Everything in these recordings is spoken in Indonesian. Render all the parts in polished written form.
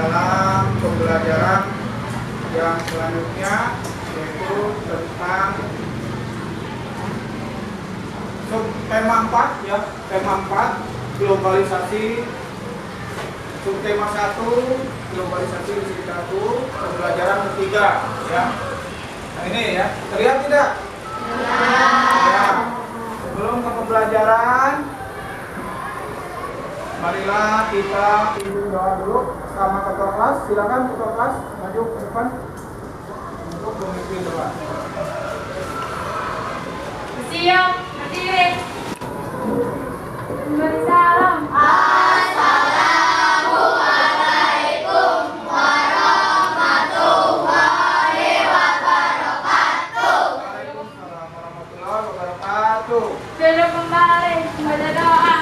dalam pembelajaran yang selanjutnya, yaitu tentang tema 4 ya, tema 4 globalisasi, subtema 1 globalisasi literatur, pembelajaran ketiga ya. Nah ini ya, terlihat tidak? Ya. Sebelum ke pembelajaran, marilah kita doa dulu sama ketua kelas. Silakan ketua kelas maju ke depan untuk memimpin doa. Siap, berdiri. Bersalam. Assalamualaikum warahmatullahi wabarakatuh. Waalaikumsalam warahmatullahi wabarakatuh. Duduk kembali, membaca doa.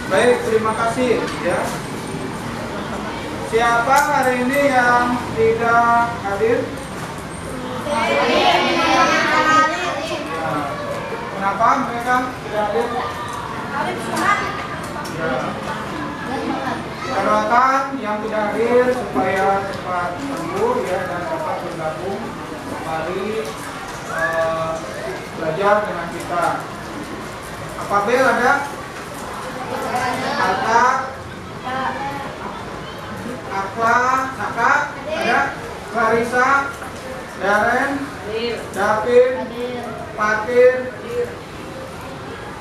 Baik, terima kasih ya. Siapa hari ini yang tidak hadir? Kenapa mereka tidak hadir? Ya. Kita doakan yang tidak hadir supaya cepat sembuh ya dan dapat bergabung kembali belajar dengan kita. Apa Bel ada? Arta, Akla, Saka, ada? Clarissa, Darren, Davin, Fatir,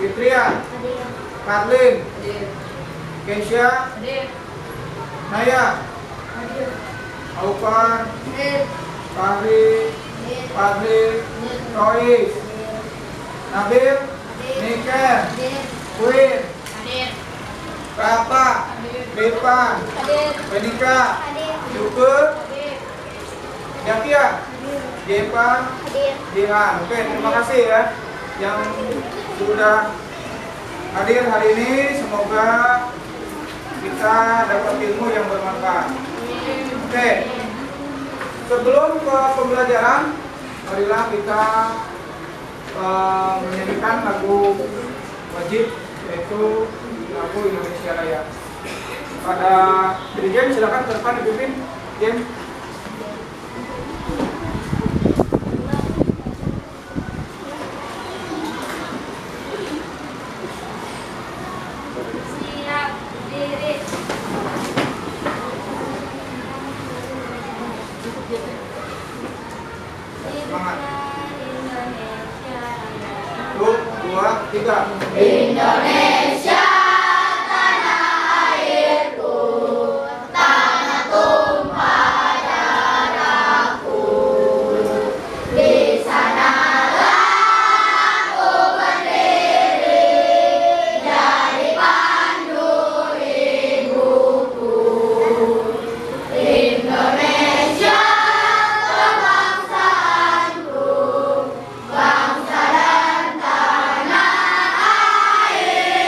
Fitria, Karlin, Keisha, Naya, Aupar, Fahri, Fadli, Rois, Nabil, Niken, Queen, Rapa, Depan, Benika, Syukur, Jakia, Jepan, Dilan. Oke, terima kasih ya yang sudah hadir hari ini. Semoga kita dapat ilmu yang bermanfaat. Oke, sebelum ke pembelajaran, marilah kita menyanyikan lagu wajib, yaitu lagu Indonesia Raya. Pada dirijen silakan ke depan dipimpin, Jen. Siap, berdiri. Semangat. Indonesia Raya. 1, 2, 3. Indonesia. Bangsa dan tanah air.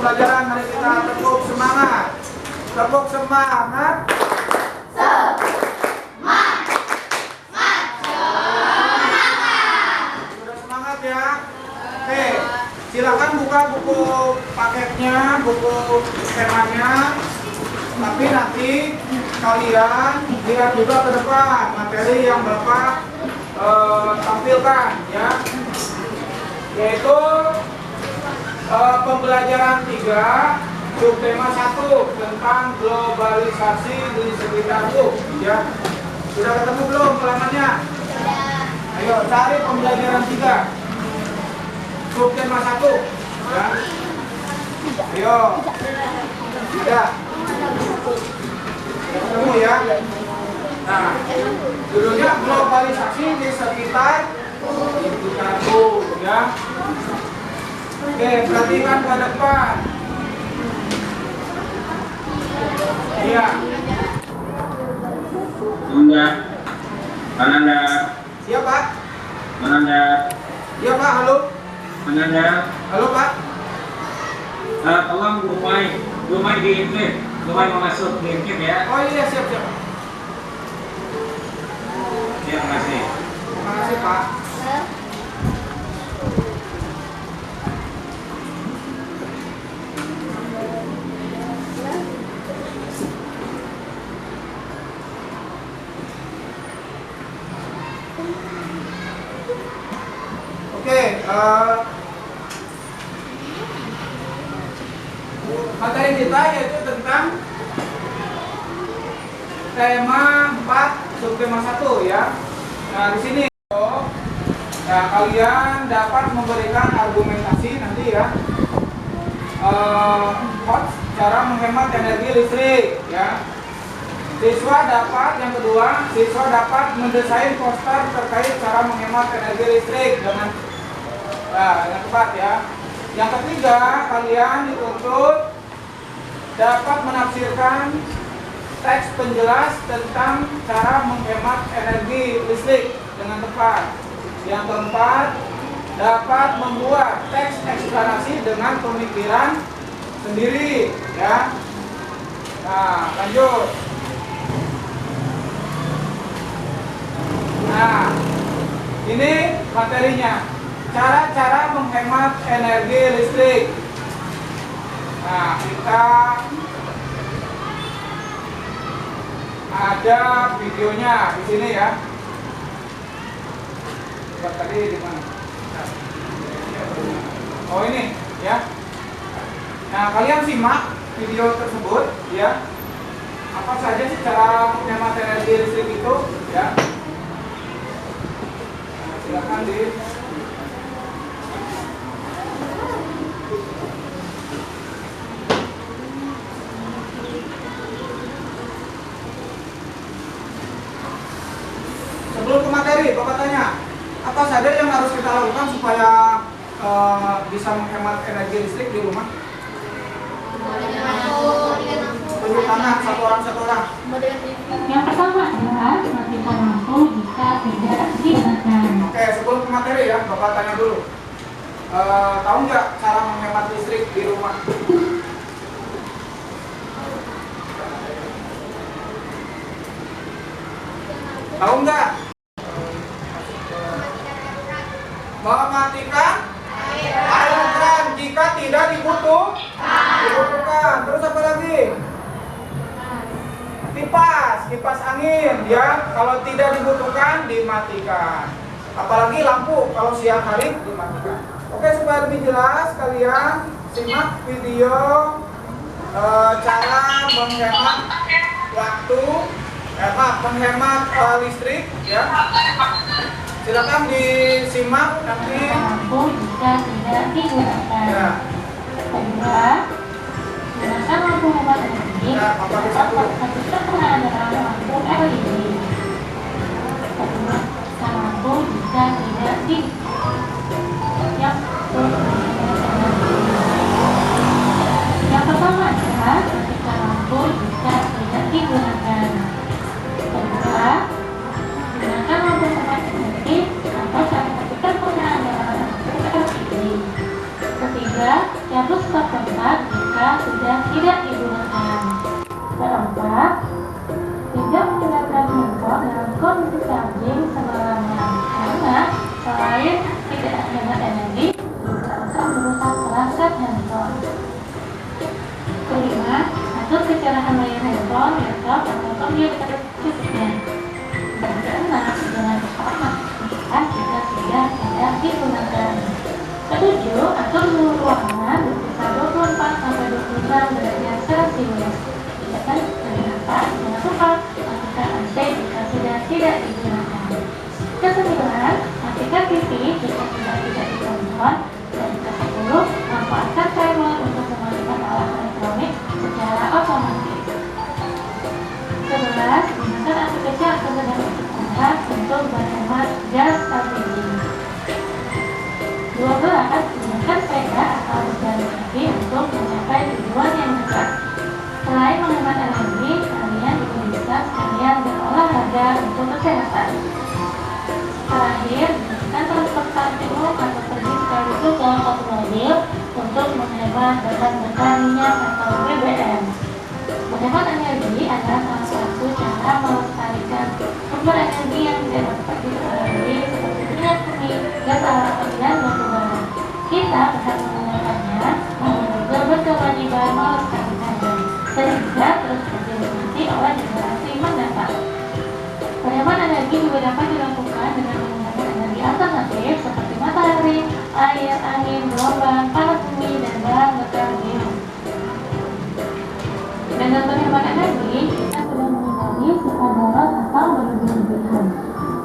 pembelajaran hari kita. Tepuk semangat. Tepuk semangat. Sudah semangat ya? Oke, silakan buka buku paketnya, buku skemanya. Tapi nanti kalian lihat juga ke depan materi yang Bapak tampilkan ya, yaitu pembelajaran 3 subtema 1 tentang globalisasi di sekitarku ya. Sudah ketemu belum halamannya? Ayo cari pembelajaran 3 subtema 1 ya. Ayo. Ada. Ketemu ya. Nah, judulnya globalisasi di sekitar sekitarku ya. Oke, perhatikan ke depan. Iya. Bunda, Ananda. Siap Pak? Ananda. Iya Pak, halo. Ananda. Halo Pak. Tolong Lumai diintip. Lumai mau masuk diintip ya. Oh iya, siap. Terima kasih. Terima kasih Pak. Oke, materi kita yaitu tentang tema 4 subtema 1 ya. Nah, di sini ya, kalian dapat memberikan argumentasi nanti ya. Cara menghemat energi listrik ya. Yang kedua, siswa dapat mendesain poster terkait cara menghemat energi listrik dengan tepat ya. Yang ketiga, kalian dituntut dapat menafsirkan teks penjelas tentang cara menghemat energi listrik dengan tepat. Yang keempat, dapat membuat teks eksplanasi dengan pemikiran sendiri ya. Nah, lanjut. Nah, ini materinya. Cara-cara menghemat energi listrik. Nah, kita ada videonya di sini ya. Tadi di mana? Oh ini ya. Nah, kalian simak video tersebut ya. Apa saja sih cara menghemat energi listrik itu ya? Nah, silakan di sebelum ke materi, Bapak tanya, apa saja yang harus kita lakukan supaya bisa menghemat energi listrik di rumah? Tunjuk tangan, satu orang. Yang pertama adalah matikan lampu jika tidak digunakan. Oke, sebelum ke materi ya, Bapak tanya dulu. Tahu nggak cara menghemat listrik di rumah? Tahu nggak? Mematikan aliran jika tidak dibutuhkan. Terus apa lagi? Kipas angin ya, kalau tidak dibutuhkan dimatikan. Apalagi lampu kalau siang hari dimatikan. Oke, supaya lebih jelas kalian simak video cara menghemat waktu, menghemat listrik ya. Silakan disimak nanti. Lampu jika tidak digunakan. Ya. Kedua, gunakan lampu hemat energi Ya, apa bisa atau dulu? ketika pengadaan lampu LED. Kedua, gunakan lampu jika tidak yang pertama adalah matikan lampu jika tidak digunakan. Kedua, gunakan lampu hemat energi atau cara ketika pengadaan lampu LED. Ketiga, cabut stop tempat dia berikutnya. Dan keenam, dengan berhormat ketika kita sudah tidak digunakan. Ketujuh, atur suhu ruangan berkisar 24 sampai 26 derajat Celcius. Tidak kelihatan dengan tepat matikan AC jika sudah tidak digunakan. Kesembilan, matikan TV jika sudah tidak ditonton. Dan ke-10, manfaatkan timer untuk mematikan alat elektronik secara otomatis. 11, gunakan aplikasi atau perangkat untuk berhemat gas LPG. 12, gunakan sepeda atau berjalan kaki untuk mencapai tujuan yang dekat. Selain menghemat energi, kalian juga bisa sekalian berolahraga untuk kesehatan. Terakhir, gunakan transportasi umum atau pergi sekaligus dalam satu mobil untuk menghemat bahan bakar minyak atau BBM. Menghemat energi adalah salah satu cara melestarikan sumber energi yang tidak dapat diperoleh seperti minyak bumi, gas alam, dan batu bara. Kita berhak menggunakannya, namun juga berkewajiban melestarikannya, sehingga terus dinikmati oleh generasi mendatang. Penghemat energi juga dapat dilakukan dengan menggunakan energi alternatif seperti matahari, air, angin, gelombang, panas bumi, dan bahan bakar biru. Dengan penghemat energi, kita sudah menghindari sifat darat atau berlebih-lebihan.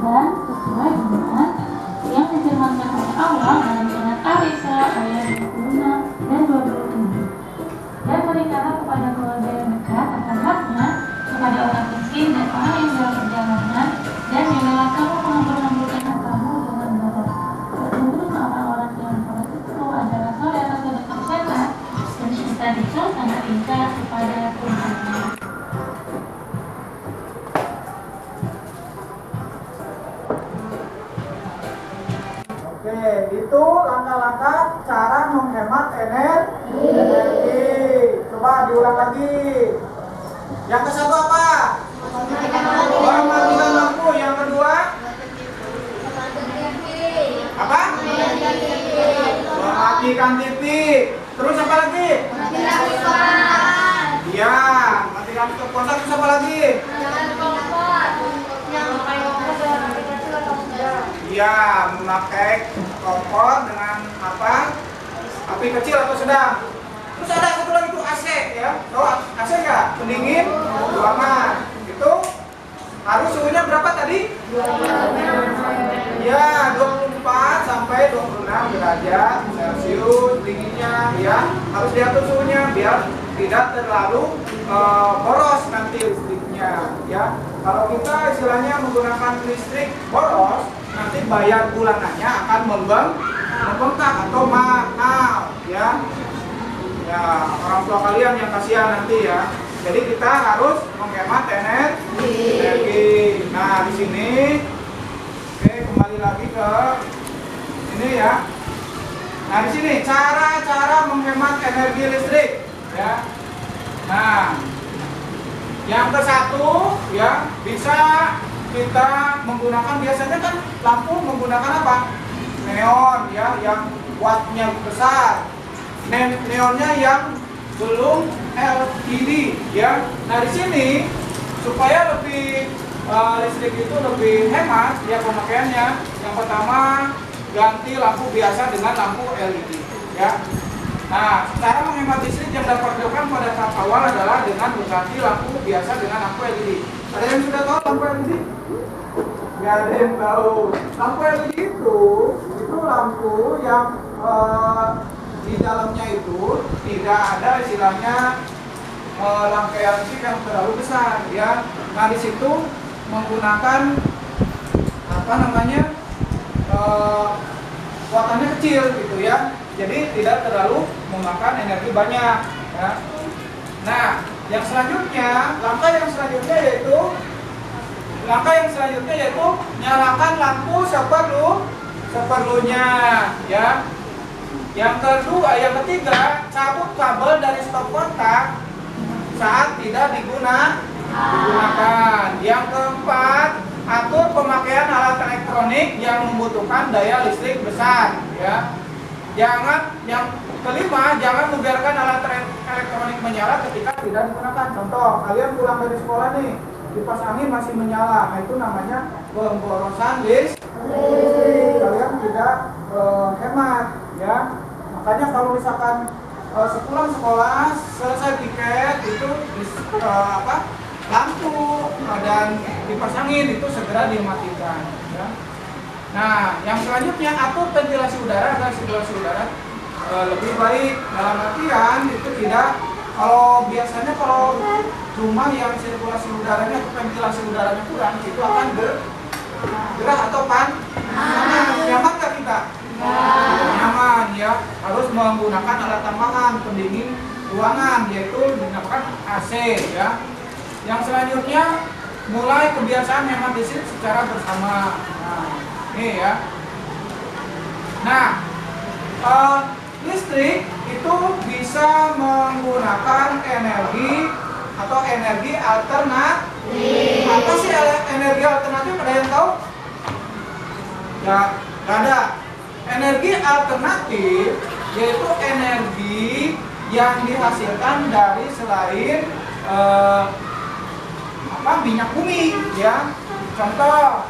Dan sesuai dengan yang difirmankan oleh Allah dalam surat Al-Isra ayat 26 dan 27. Dan berikanlah kepada keluarga yang dekat akan haknya, kepada orang miskin dan orang yang dalam perjalanan, dan janganlah kamu menghambur-hamburkan hartamu dengan bodoh. Sesungguhnya orang-orang yang seperti itu adalah saudara-saudara setan, dan setan itu sangat ingkar kepada Tuhannya. Oke, itu langkah-langkah cara menghemat energi. Coba diulang lagi. Yang ke satu apa? Mematikan lampu. Yang kedua? Apa? Mematikan TV. Terus apa lagi? Iya, matikan ponsel. Terus apa lagi? Iya, memakai kompor dengan apa? Api kecil atau sedang. Terus ada satu lagi tuh AC ya. Tahu AC nggak? Pendingin ruangan. Itu harus suhunya berapa tadi? Ya, 24 sampai 26 derajat Celcius dinginnya ya. Harus diatur suhunya biar tidak terlalu boros nanti listriknya ya. Kalau kita istilahnya menggunakan listrik boros, nanti bayar bulanannya akan membengkak atau mahal ya. Ya, orang tua kalian yang kasihan nanti ya. Jadi kita harus menghemat energi. Nah, di sini oke, kembali lagi ke ini ya. Nah, di sini cara-cara menghemat energi listrik ya. Nah, yang ke satu ya, bisa kita menggunakan, biasanya kan lampu menggunakan apa? Neon ya, yang wattnya besar. Neonnya yang belum LED ya. Nah, di sini supaya lebih listrik itu lebih hemat ya pemakaiannya. Yang pertama, ganti lampu biasa dengan lampu LED ya. Nah, cara menghemat listrik yang dapat dilakukan pada tahap awal adalah dengan mengganti lampu biasa dengan lampu LED. Ada yang sudah tahu lampu LED? Nggak ada yang tahu. Lampu LED itu lampu yang di dalamnya itu tidak ada istilahnya rangkaian listrik yang terlalu besar ya. Nah, di situ menggunakan apa namanya wattanya kecil gitu ya. Jadi tidak terlalu memakan energi banyak ya. Nah, yang selanjutnya, langkah yang selanjutnya yaitu nyalakan lampu seperlunya ya. Yang ketiga, cabut kabel dari stop kontak saat tidak digunakan. Yang keempat, atur pemakaian alat elektronik yang membutuhkan daya listrik besar ya. Yang kelima, jangan membiarkan alat elektronik menyala ketika tidak digunakan. Contoh, kalian pulang dari sekolah nih, kipas angin masih menyala. Nah, itu namanya pemborosan listrik. Kalian tidak hemat ya. Makanya kalau misalkan sepulang sekolah selesai piket itu lampu dan kipas angin itu segera dimatikan ya. Nah, yang selanjutnya atur ventilasi udara dan sirkulasi udara lebih baik, dalam artian itu tidak, kalau biasanya kalau rumah yang sirkulasi udaranya atau ventilasi udaranya kurang itu akan gerah atau panas. Nyaman nggak kita? Nyaman ya, harus menggunakan alat tambahan pendingin ruangan, yaitu dinamakan AC ya. Yang selanjutnya mulai kebiasaan hemat listrik secara bersama. Nah, ini ya. Nah, listrik itu bisa menggunakan energi atau energi alternatif. Apa sih energi alternatif? Ada yang tahu? Ya, nggak ada. Energi alternatif yaitu energi yang dihasilkan dari selain minyak bumi ya. Contoh,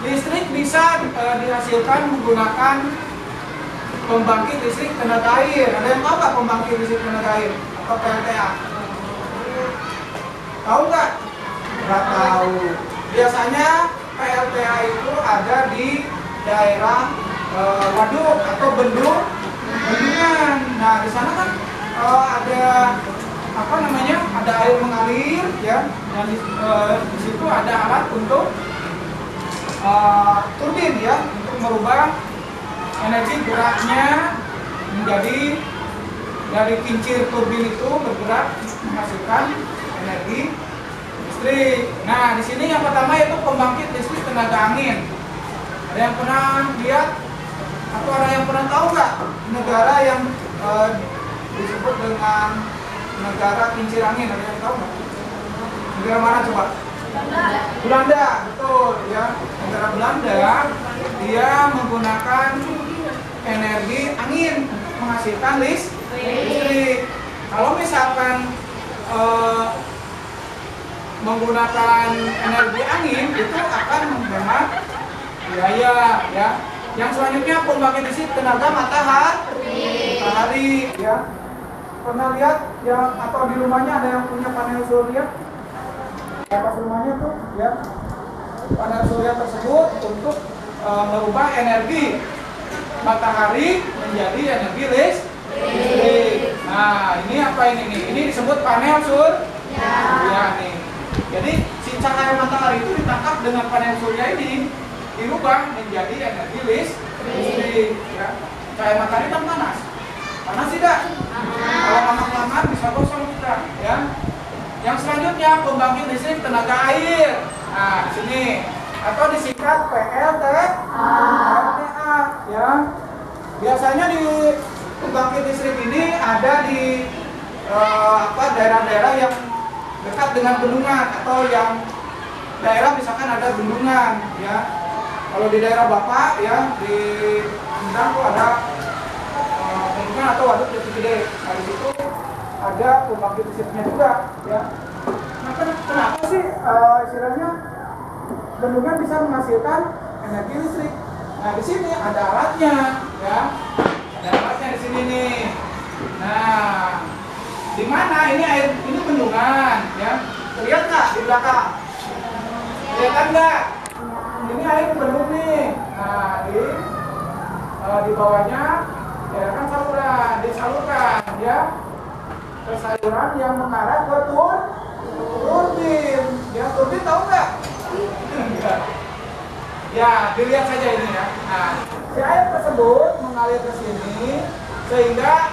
listrik bisa dihasilkan menggunakan pembangkit listrik tenaga air. Ada yang tahu nggak pembangkit listrik tenaga air atau PLTA? Tahu nggak? Nggak tahu. Biasanya PLTA itu ada di daerah waduk atau bendungan. Nah, di sana kan ada ada air mengalir ya. Dan di situ ada alat untuk turbin ya, untuk merubah energi geraknya menjadi dari kincir turbin itu bergerak menghasilkan energi listrik. Nah, di sini yang pertama yaitu pembangkit listrik tenaga angin. Ada yang pernah lihat atau ada yang pernah tahu nggak negara yang disebut dengan negara kincir angin? Ada yang tahu nggak? Negara mana coba? Belanda, betul ya. Negara Belanda dia menggunakan energi angin menghasilkan listrik. Kalau misalkan menggunakan energi angin itu akan menghemat biaya ya. Yang selanjutnya pembangkit listrik tenaga matahari ya. Pernah lihat ya, atau di rumahnya ada yang punya panel surya? Pas rumahnya tuh ya, panel surya tersebut untuk merubah energi matahari menjadi energi listrik. Nah, ini apa ini nih? Ini disebut panel surya nih. Jadi si cahaya matahari itu ditangkap dengan panel surya ini, dirubah menjadi energi listrik ya. Cahaya matahari kan panas tidak? Kalau lama-kelamaan bisa gosong kita ya. Yang selanjutnya pembangkit listrik tenaga air. Nah, di sini atau disingkat PLTA ya. Biasanya di pembangkit listrik ini ada di daerah-daerah yang dekat dengan bendungan atau yang daerah misalkan ada bendungan ya. Kalau di daerah Bapak ya di Sumedang tuh ada bendungan atau waduk Jati Gede. Nah, di situ ada pembangkit listriknya juga ya. Nah, kenapa sih istilahnya bendungan bisa menghasilkan energi listrik? Nah, di sini ada alatnya ya. Ada alatnya di sini nih. Nah, di mana ini air, ini bendungan ya. Terlihat nggak di belakang? Kelihatan nggak? Ini air bendung nih. Nah, di bawahnya ya kan saluran, disalurkan ya ke saluran yang mengarah ke turbin. Ya, turbin tahu nggak? Ya, dilihat saja ini ya. Nah, si air tersebut mengalir ke sini sehingga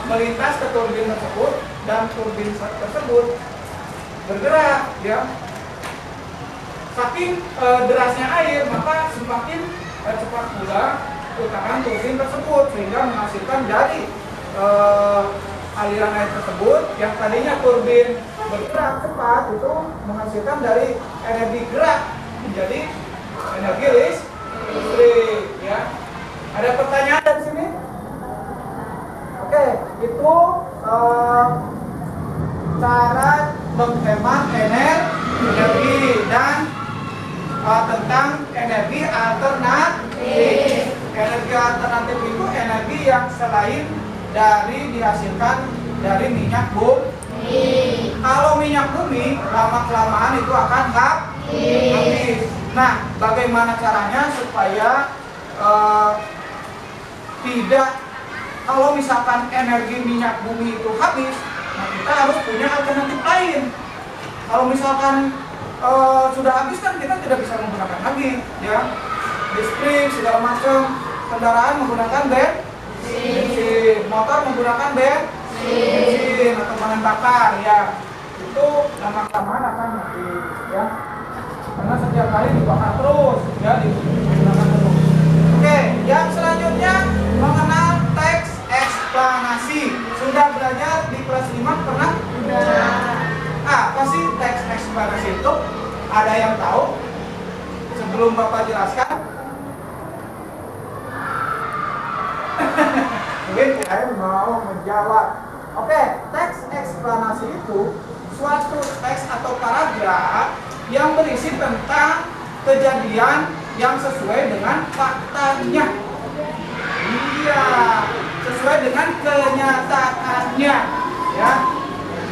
melintas ke turbin tersebut dan turbin tersebut bergerak ya. Saking derasnya air maka semakin cepat pula putaran turbin tersebut sehingga menghasilkan dari aliran air tersebut yang tadinya turbin bergerak cepat itu menghasilkan dari energi gerak menjadi energi listrik ya. Ada pertanyaan dari sini? Oke, itu cara menghemat hemat energi dan tentang energi alternatif. Energi alternatif itu energi yang selain dari dihasilkan dari minyak bumi. Kalau minyak bumi lama-kelamaan itu akan habis. Nah, bagaimana caranya supaya tidak, kalau misalkan energi minyak bumi itu habis, nah kita harus punya alternatif lain. Kalau misalkan sudah habis kan kita tidak bisa menggunakan lagi, ya. Listrik segala macam, kendaraan menggunakan bensin, motor menggunakan bensin atau bahan bakar, ya. Itu lama-kelamaan akan habis, ya. Karena setiap kali dibakar terus, ya, digunakan terus. Oke, yang selanjutnya mengenal teks eksplanasi. Sudah belajar di kelas 5 pernah? Sudah. Apa sih teks eksplanasi itu? Ada yang tahu? Sebelum Bapak jelaskan. Mungkin saya mau menjawab. Oke, teks eksplanasi itu suatu teks atau paragraf yang berisi tentang kejadian yang sesuai dengan faktanya. Iya, sesuai dengan kenyataannya, ya.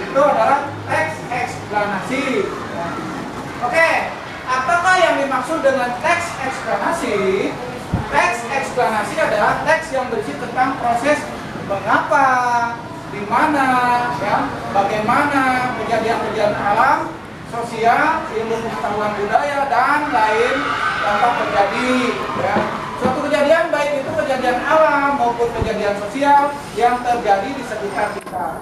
Itu adalah teks eksplanasi. Oke, apakah yang dimaksud dengan teks eksplanasi? Teks eksplanasi adalah teks yang berisi tentang proses mengapa, di mana, ya, bagaimana kejadian-kejadian alam, sosial, ilmu pengetahuan budaya, dan lain dapat terjadi, ya. Suatu kejadian, baik itu kejadian alam maupun kejadian sosial yang terjadi di sekitar kita,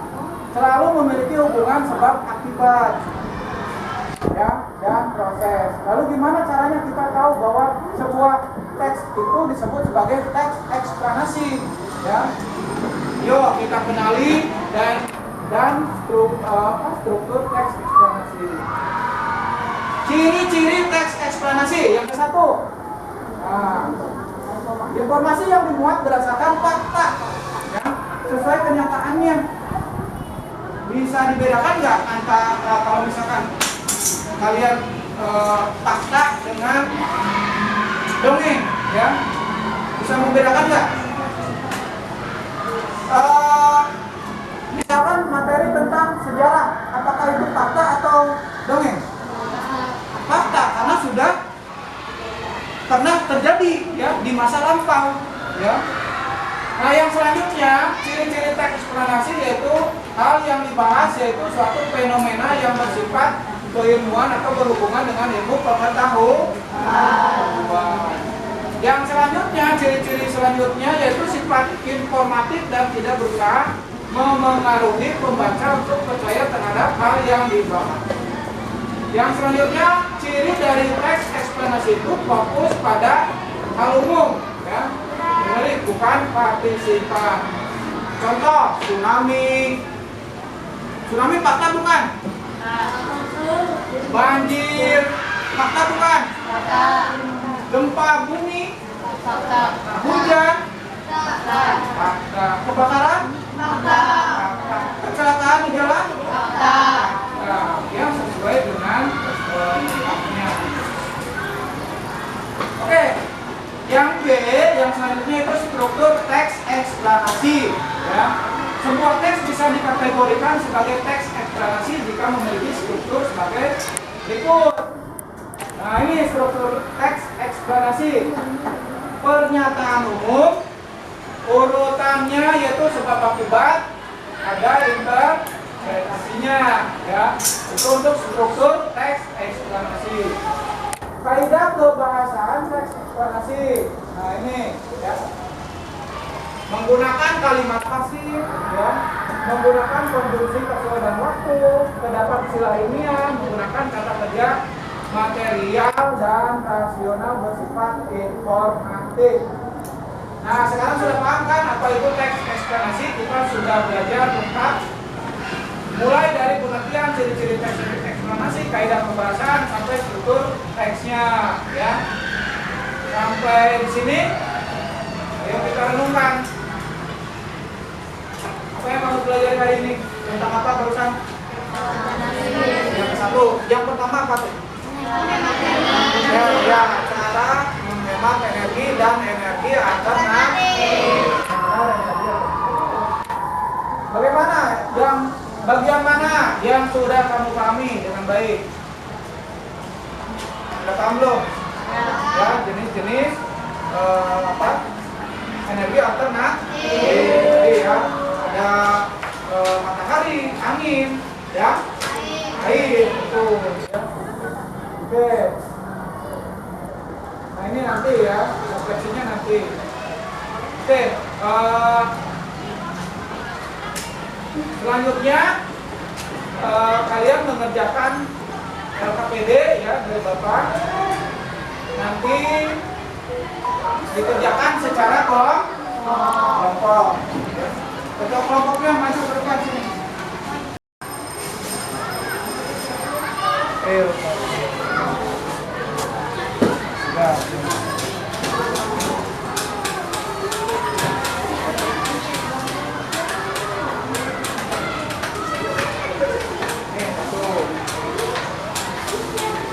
selalu memiliki hubungan sebab akibat, ya, dan proses. Lalu gimana caranya kita tahu bahwa sebuah teks itu disebut sebagai teks eksplanasi, ya? Yuk kita kenali dan struktur teks eksplanasi. Ciri-ciri teks eksplanasi yang ke-1. Nah, informasi yang dimuat berdasarkan fakta, ya, sesuai kenyataannya. Bisa dibedakan nggak antara kalau misalkan kalian fakta dengan dongeng, ya? Bisa membedakan nggak? Misalkan materi tentang sejarah, apakah itu fakta atau dongeng? Fakta, karena sudah pernah terjadi, ya, di masa lampau, ya. Nah, yang selanjutnya ciri-ciri teks eksplanasi yaitu hal yang dibahas yaitu suatu fenomena yang bersifat keilmuan atau berhubungan dengan ilmu pengetahuan. Yang selanjutnya, ciri-ciri selanjutnya yaitu sifat informatif dan tidak berusaha memengaruhi pembaca untuk percaya terhadap hal yang dibahas. Yang selanjutnya, ciri dari teks eksplanasi itu fokus pada hal umum, ya, bukan partisipan. Contoh, tsunami. Tsunami fakta bukan? Banjir fakta bukan? Gempa bumi, hujan, fakta. Kebakaran, fakta. Kecelakaan di jalan, fakta. Yang sesuai dengan faktanya. Oke, yang B, yang selanjutnya itu struktur teks eksplanasi, ya. Sebuah teks bisa dikategorikan sebagai teks eksplanasi jika memiliki struktur sebagai berikut. Nah, ini struktur teks eksplanasi. Pernyataan umum, urutannya yaitu sebab akibat, ada interpretasinya, ya. Itu untuk struktur teks eksplanasi. Kaidah kebahasaan teks eksplanasi. Nah, ini, ya. Menggunakan kalimat pasif, ya. Menggunakan konjungsi keseluruhan dan waktu, terdapat istilah ilmiah, menggunakan kata kerja material dan rasional bersifat informatif. Nah, sekarang sudah paham kan apa itu teks eksplanasi? Kita sudah belajar lengkap mulai dari pengertian ciri-ciri teks eksplanasi, kaidah pembahasan sampai struktur teksnya, ya. Sampai di sini, ayo kita renungkan. Apa yang kamu pelajari hari ini? Tentang apa barusan? Yang apa tuh? Ya, cara menghemat energi dan energi alternatif. Bagaimana? Bagian mana yang sudah kamu pahami dengan baik? Sudah paham belum? Ya, jenis-jenis apa? Energi alternatif. Jadi ya, ada matahari, angin, ya, air, itu. Ya. Oke. Nah ini nanti ya, refleksinya nanti. Oke. Selanjutnya kalian mengerjakan LKPD ya dari Bapak. Nanti dikerjakan secara kelompok. Ketua kelompoknya maju ke depan sini. Ayo. Ya.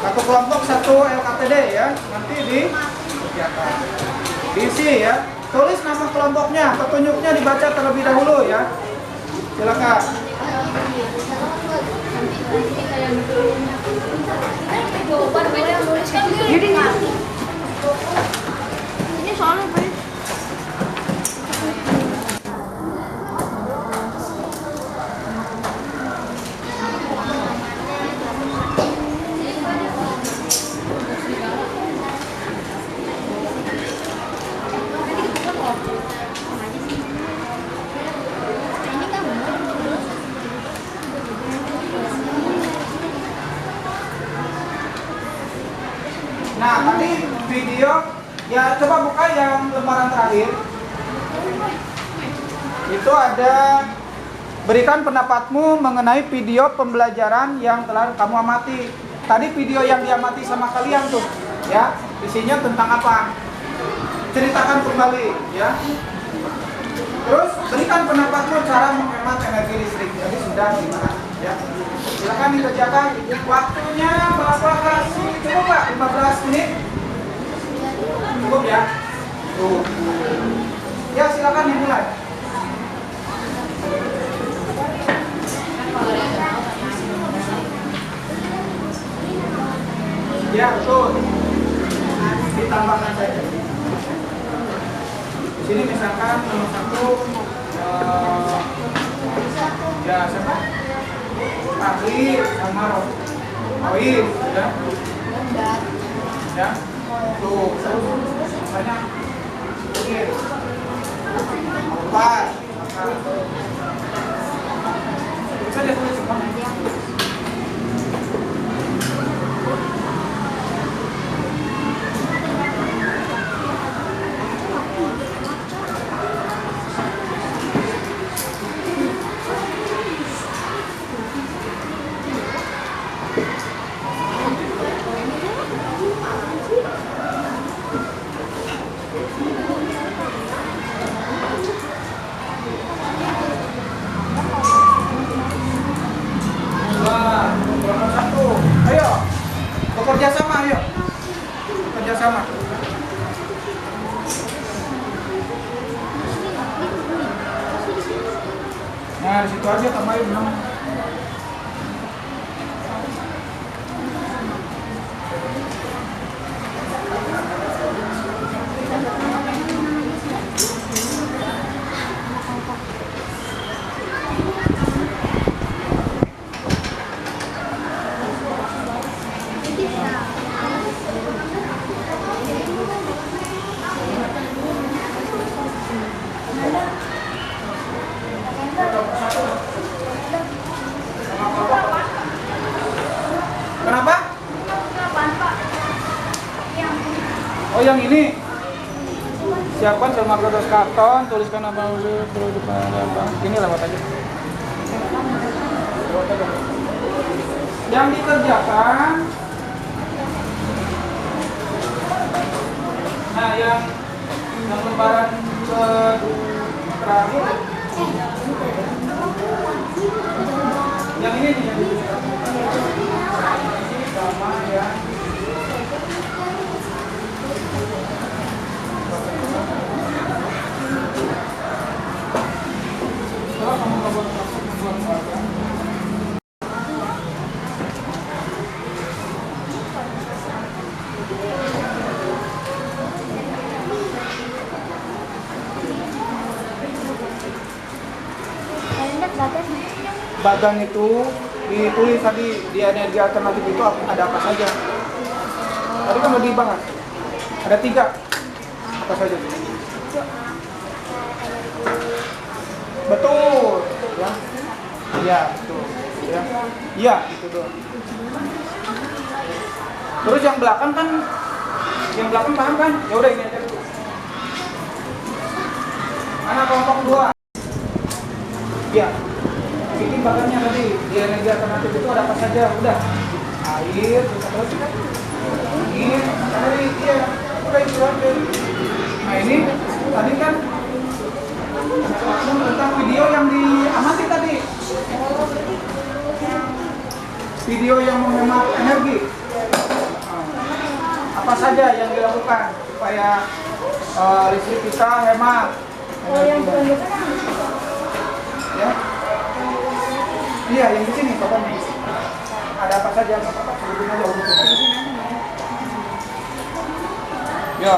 Satu kelompok satu LKPD ya, nanti dikerjakan. Diisi ya, tulis nama kelompoknya, petunjuknya dibaca terlebih dahulu ya. Silakan. Ini soalnya apa? Nah, tadi video ya, coba buka yang lembaran terakhir. Itu ada berikan pendapatmu mengenai video pembelajaran yang telah kamu amati. Tadi video yang diamati sama kalian tuh, ya, isinya tentang apa? Ceritakan kembali, ya. Terus berikan pendapatmu cara menghemat energi listrik. Jadi sudah gimana, ya? Silakan dikerjakan. Waktunya Bapak kasih cukup Pak 15 menit. Cukup ya? Tuh. Ya silakan dimulai. Ya betul. Ditambahkan saja. Di sini misalkan nomor 1 ya siapa? Pagi sama Rois ya. Ya. Tuh, banyak. Oke. Empat. Bisa dia tulis semua. Bekerja sama, ayo. Bekerja sama. Nah, di situ aja tambahin belum. Kenapa? Oh yang ini. Siapkan sama kertas karton, tuliskan nama perlu depan apa. Ini lewat aja. Lewat aja. Yang dikerjakan. Nah, yang lembaran terakhir. Yang ini nih yang dikerjakan. bagan itu ditulis tadi di energi alternatif itu ada apa saja. Tadi kan udah dibahas. Ada 3. Apa saja? Betul. Ya. Iya, betul. Ya. Iya, itu doang. Terus yang belakang paham kan? Ya udah ini aja dulu. Mana kelompok 2? Ya. Bikin bagannya tadi di energi alternatif itu ada apa saja? Udah. Air, terus kan? Angin, matahari, iya. Udah itu aja. Nah ini tadi kan tentang video yang diamati tadi. Video yang menghemat energi. Apa saja yang dilakukan supaya listrik kita hemat? Ya. Iya, yang di sini pokoknya. Ada apa saja? Apa sebutin aja untuk ya.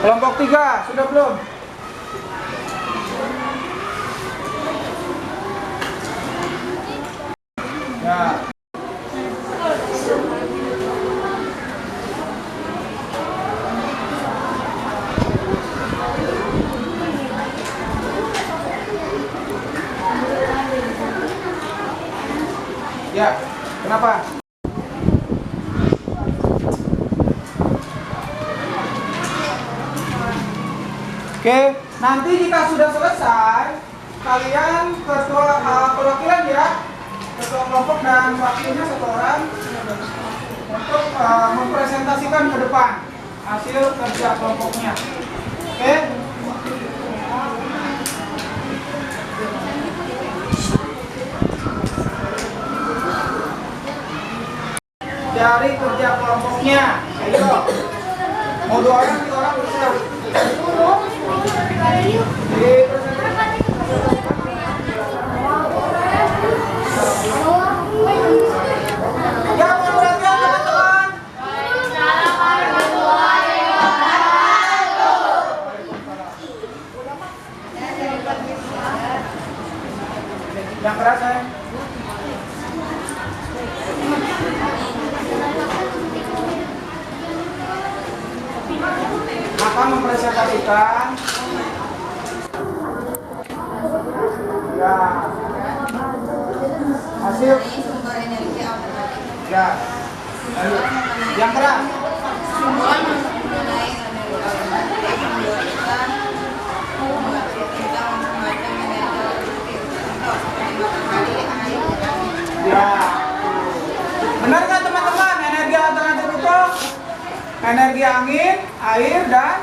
Kelompok 3, sudah belum? Ya. Ya, kenapa? Oke, nanti jika sudah selesai, kalian ketua perwakilan ya, ketua kelompok dan wakilnya 1 orang untuk mempresentasikan ke depan hasil kerja kelompoknya. Oke? Dari kerja kelompoknya, ayo. Mau 2 orang, 3 orang bisa. Ya, mohon perhatian teman-teman. Yang keras ya. Akan mempresentasikan ya hasil Sumber energi alternatif. ya. Lalu yang keras Simbolan mengenai energi alternatif menjelaskan tentang macam-macam energi alternatif. Contoh seperti matahari, air, dan ya. Benar nggak teman-teman? Energi alternatif itu energi angin, air, dan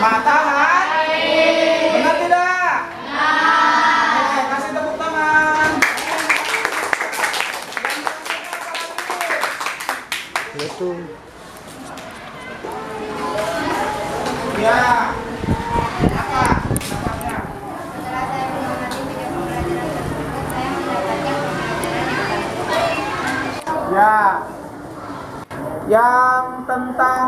matahari. Benar tidak? Oke, kasih tepuk tangan. Ya. Apa? Dapatnya? setelah saya mengamati video pembelajaran tersebut, saya mendapatkan pembelajaran yang baru. Ya. Yang tentang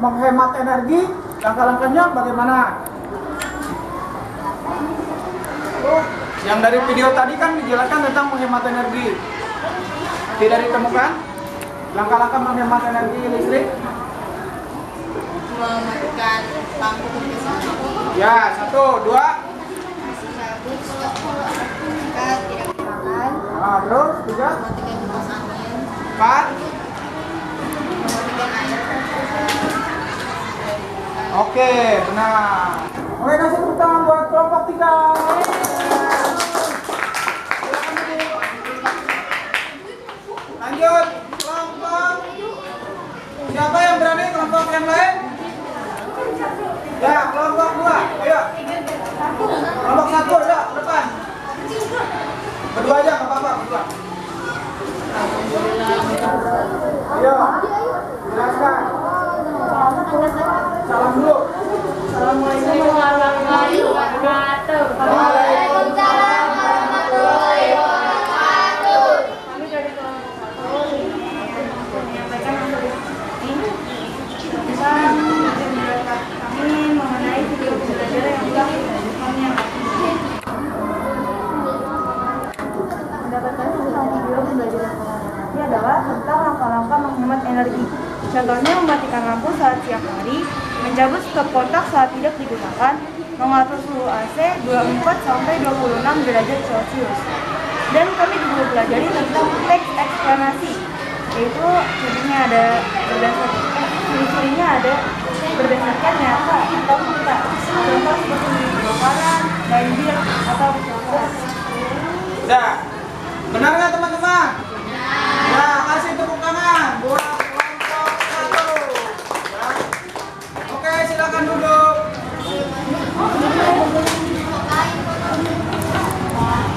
menghemat energi, langkah-langkahnya bagaimana? Yang dari video tadi kan dijelaskan tentang menghemat energi. Tidak ditemukan langkah-langkah menghemat energi listrik? Mematikan lampu berkesan Ya, 1, 2. masih cabut jika tidak dimakan, Nah, terus 3, mematikan kipas angin, 4. mematikan air. Oke, benar. Oke, kasih tepuk tangan buat kelompok 3. Lanjut, kelompok. Siapa yang berani kelompok yang lain? Ya, kelompok 2. Ayo. Kelompok 1, ayo, ke depan. Berdua aja, nggak apa-apa, berdua. Ayo, jelaskan. Salam dulu. Assalamualaikum warahmatullahi wabarakatuh. Waalaikumsalam warahmatullahi wabarakatuh. Kami dari kelompok 1 energi. Contohnya mematikan lampu saat siang hari, mencabut stop kontak saat tidak digunakan, mengatur suhu AC 24 sampai 26 derajat Celcius. Dan kami juga pelajari tentang teks eksplanasi, yaitu ciri-cirinya ada berdasarkan nyata atau fakta. Contoh seperti kebakaran, banjir, atau kecelakaan. Udah. Benar nggak teman-teman? Ya, kasih tepuk tangan buat kelompok 1. Ya. Oke, silakan duduk.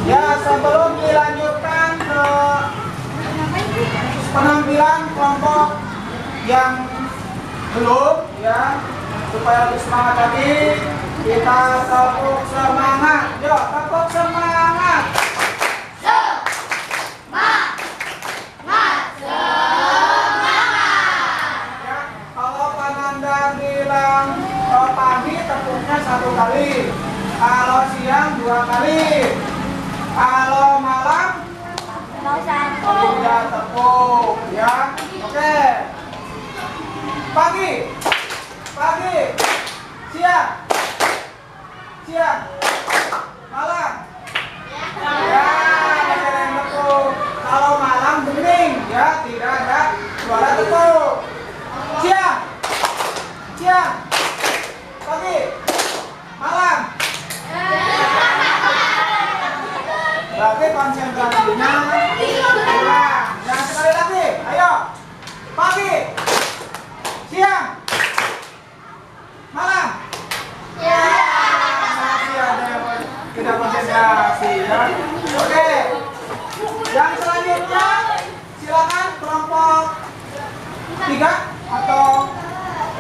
Ya, sebelum dilanjutkan ke penampilan kelompok yang belum, ya, supaya lebih semangat lagi, kita tepuk semangat. Yuk, tepuk semangat. Ya, kalau Pananda bilang pagi, tepuknya 1 kali. Kalau siang 2 kali. Kalau malam tidak tepuk, ya. Oke. Pagi, siang, malam. Ya, masih ada yang tepuk. Kalau malam bening, ya, tidak ada suara tepuk. Siang, pagi, malam. Berarti konsentrasinya kurang. Yang sekali lagi, ayo. Pagi, siang, malam. Ya, masih ada yang tidak konsentrasi, ya. Oke. Yang selanjutnya, silakan kelompok 3 atau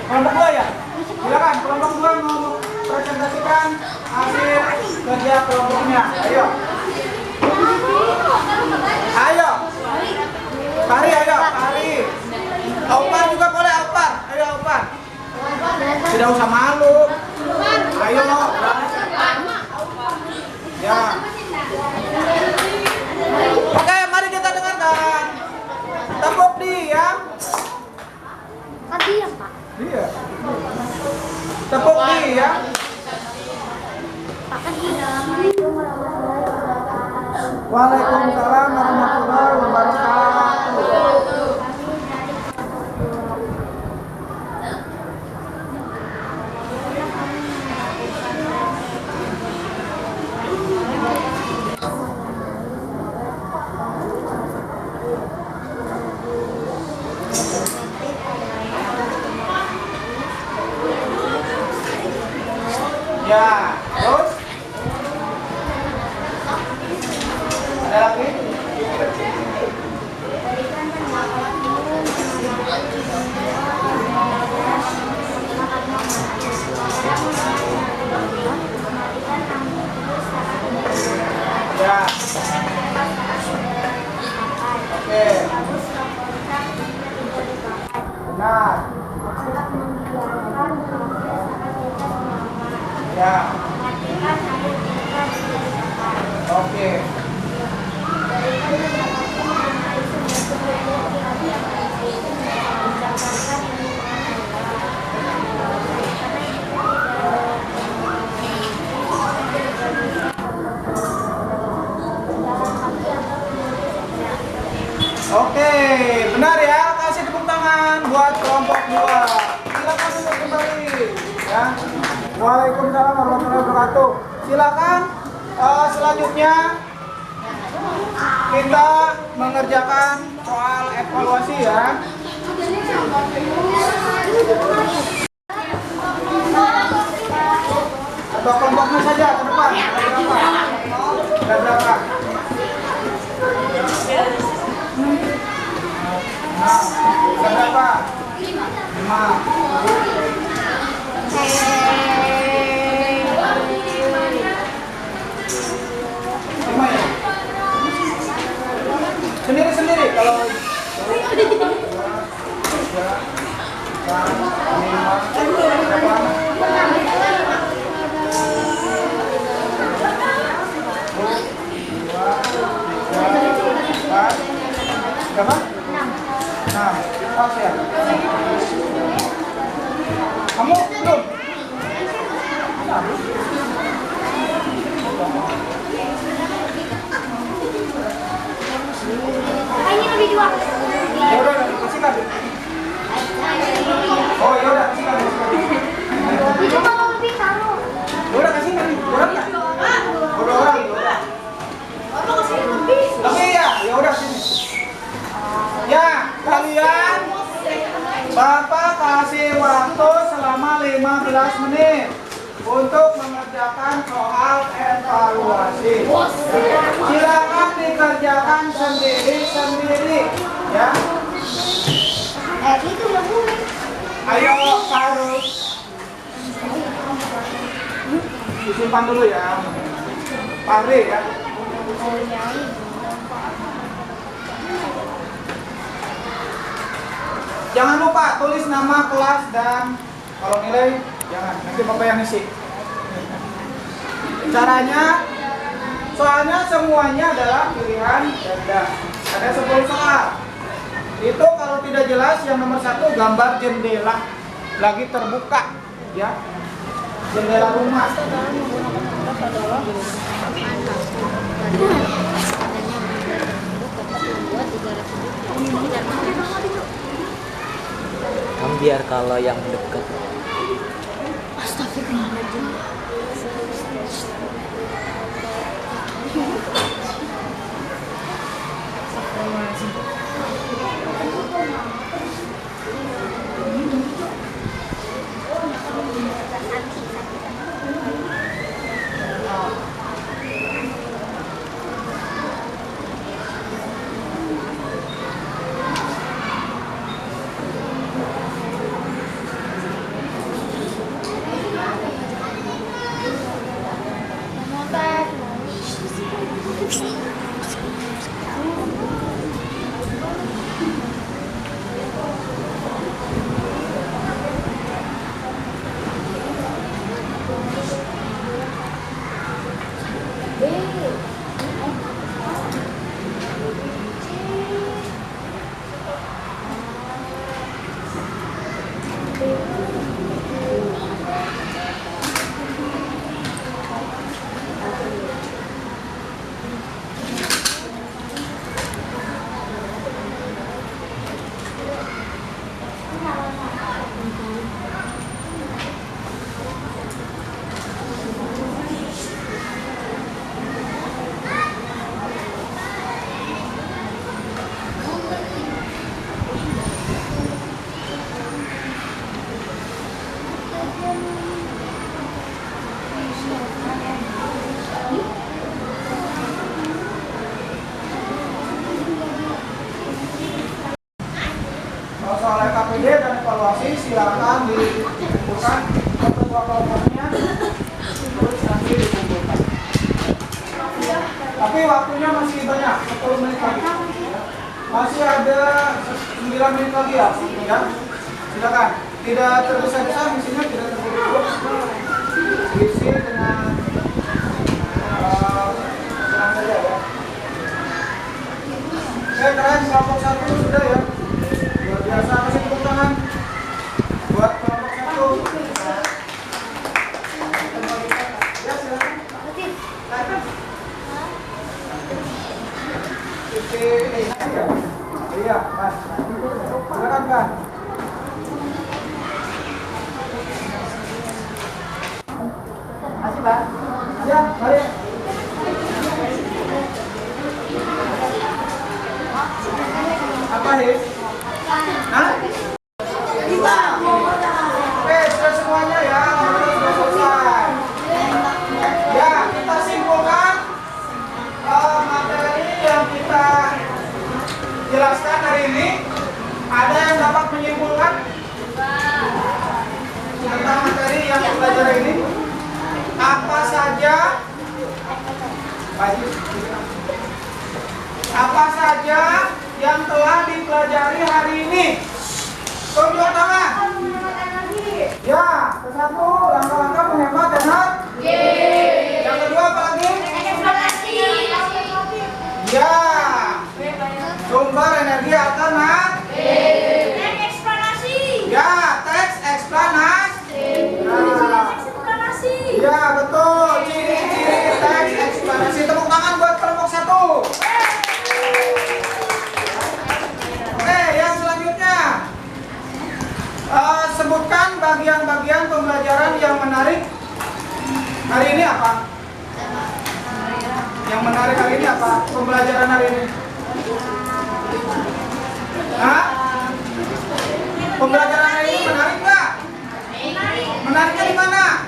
kelompok 2, ya. Silakan kelompok 2 mau presentasikan hasil kerja kelompoknya. Ayo. Pari. Opar juga boleh, Opar. Ayo, Opar. Tidak usah malu. Ayo. Ya. Oke, mari kita dengarkan. Tepuk diam. Diam, Pak. Iya. Tepuk diam. Waalaikumsalam warahmatullahi wabarakatuh. Ya, terus ada lagi? Ya. Oke. Benar. Ya. Oke. Oke, benar ya. Kasih tepuk tangan buat kelompok 2. Silakan duduk kembali. Ya. Waalaikumsalam warahmatullahi wabarakatuh. Silakan selanjutnya kita mengerjakan soal evaluasi, ya. Atau kelompoknya saja ke depan. Ada berapa? Nah, ada berapa? 5. Sendiri-sendiri kalau berapa? 6. ya? Kamu belum? Ini lebih dua. Ya udah, kasih kan? Oh ya udah, kasih kan? Itu kalau lebih taruh. Ya udah kasih kan? Orang nggak? Udah orang, ya udah. Bapak kasih lebih. Tapi ya udah sini. Ya, kalian Bapak kasih waktu selama 15 menit untuk mengerjakan soal evaluasi. Silakan dikerjakan sendiri-sendiri, ya. Itu udah boleh. Ayo, harus disimpan dulu ya. Pare ya. Jangan lupa tulis nama kelas dan kalau nilai jangan, nanti Bapak yang isi. Caranya, soalnya semuanya adalah pilihan ganda. Ada 10 soal. Itu kalau tidak jelas yang nomor 1 gambar jendela lagi terbuka, ya. Jendela rumah. Biar kalau yang dekat. Soal KPD dan evaluasi silakan dikumpulkan kelompok-kelompoknya terus nanti dikumpulkan. Tapi waktunya masih banyak, 10 menit lagi. Masih ada 9 menit lagi ya. Silakan. Tidak tergesa-gesa, misinya tidak terburu-buru. Isi dengan senang saja ya. Oke, keren kelompok 1 sudah ya. Luar biasa, kasih tepuk tangan buat kelompok 1. Ya, silakan. Iya, Mas. Silakan, Pak. Masih, Pak. Ya, mari. Apa, His? Hah? Oke, sudah semuanya ya, sudah selesai. Ya, kita simpulkan materi yang kita jelaskan hari ini. Ada yang dapat menyimpulkan tentang materi yang kita pelajari ini? Apa saja? Apa saja yang telah dipelajari hari ini? Tunjuk tangan. Ya, yang satu langkah-langkah menghemat energi. Yang kedua apa lagi? Ya, sumber energi alternatif. Sebutkan bagian-bagian pembelajaran yang menarik hari ini apa? Yang menarik hari ini apa? Pembelajaran hari ini? Hah? Pembelajaran hari ini menarik nggak? Menariknya di mana?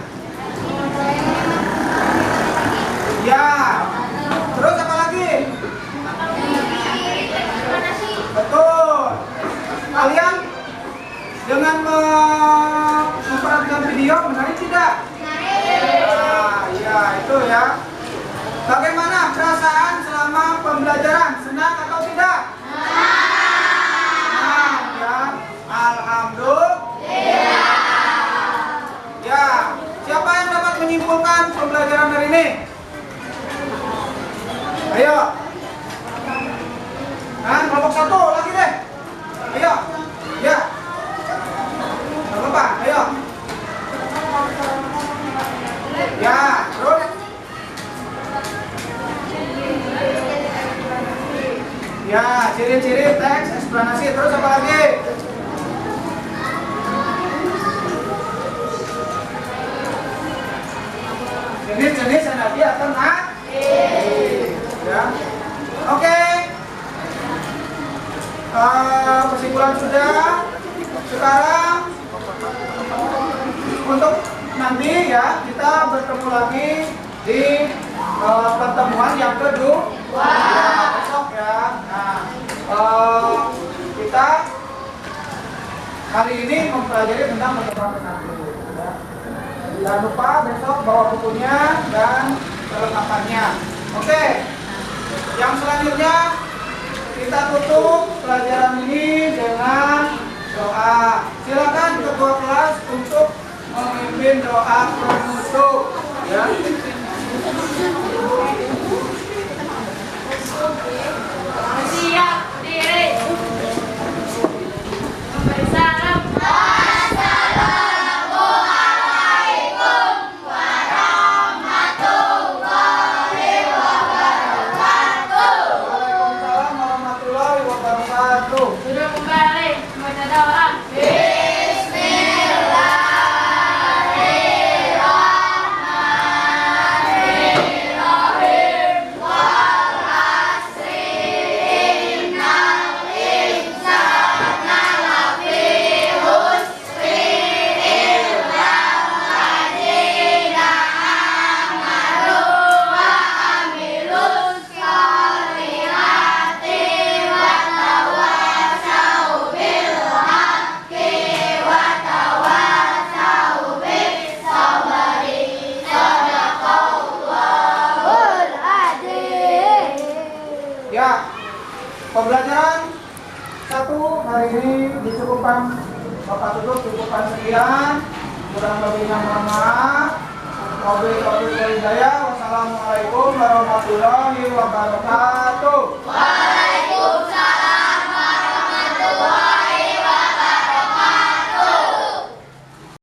Ya. Terus apa lagi? Betul. Kalian dengan memperhatikan video menarik tidak? Nah, ya itu ya. Bagaimana perasaan selama pembelajaran? Senang atau tidak? Senang ya. Alhamdulillah. Ya. Siapa yang dapat menyimpulkan pembelajaran hari ini? Ayo. Nah, kelompok 1 lagi deh. Ayo. Ya. Gak apa-apa, ayo. Ya, terus. Ya, ciri-ciri teks, eksplanasi, terus apa lagi? Jenis-jenis yang tadi atau nah? Ya. Oke. Kesimpulan sudah. Sekarang untuk nanti ya kita bertemu lagi di pertemuan yang kedua. Besok ya. Nah, kita hari ini mempelajari tentang pertemuan satu. Ya. Jangan lupa besok bawa bukunya dan kelengkapannya. Oke. Yang selanjutnya kita tutup pelajaran ini dengan doa. Silakan ketua kelas untuk memimpin doa penutup. Ya. Siap diri. Memberi salam. Waalaikumsalam warahmatullahi wabarakatuh. Duduk kembali. Membaca doa. Ya, pembelajaran 1 hari ini dicukupkan. Bapak tutup cukupkan sekian. Kurang lebihnya mohon maaf. Wabillahi taufiq wal hidayah. Wassalamualaikum warahmatullahi wabarakatuh.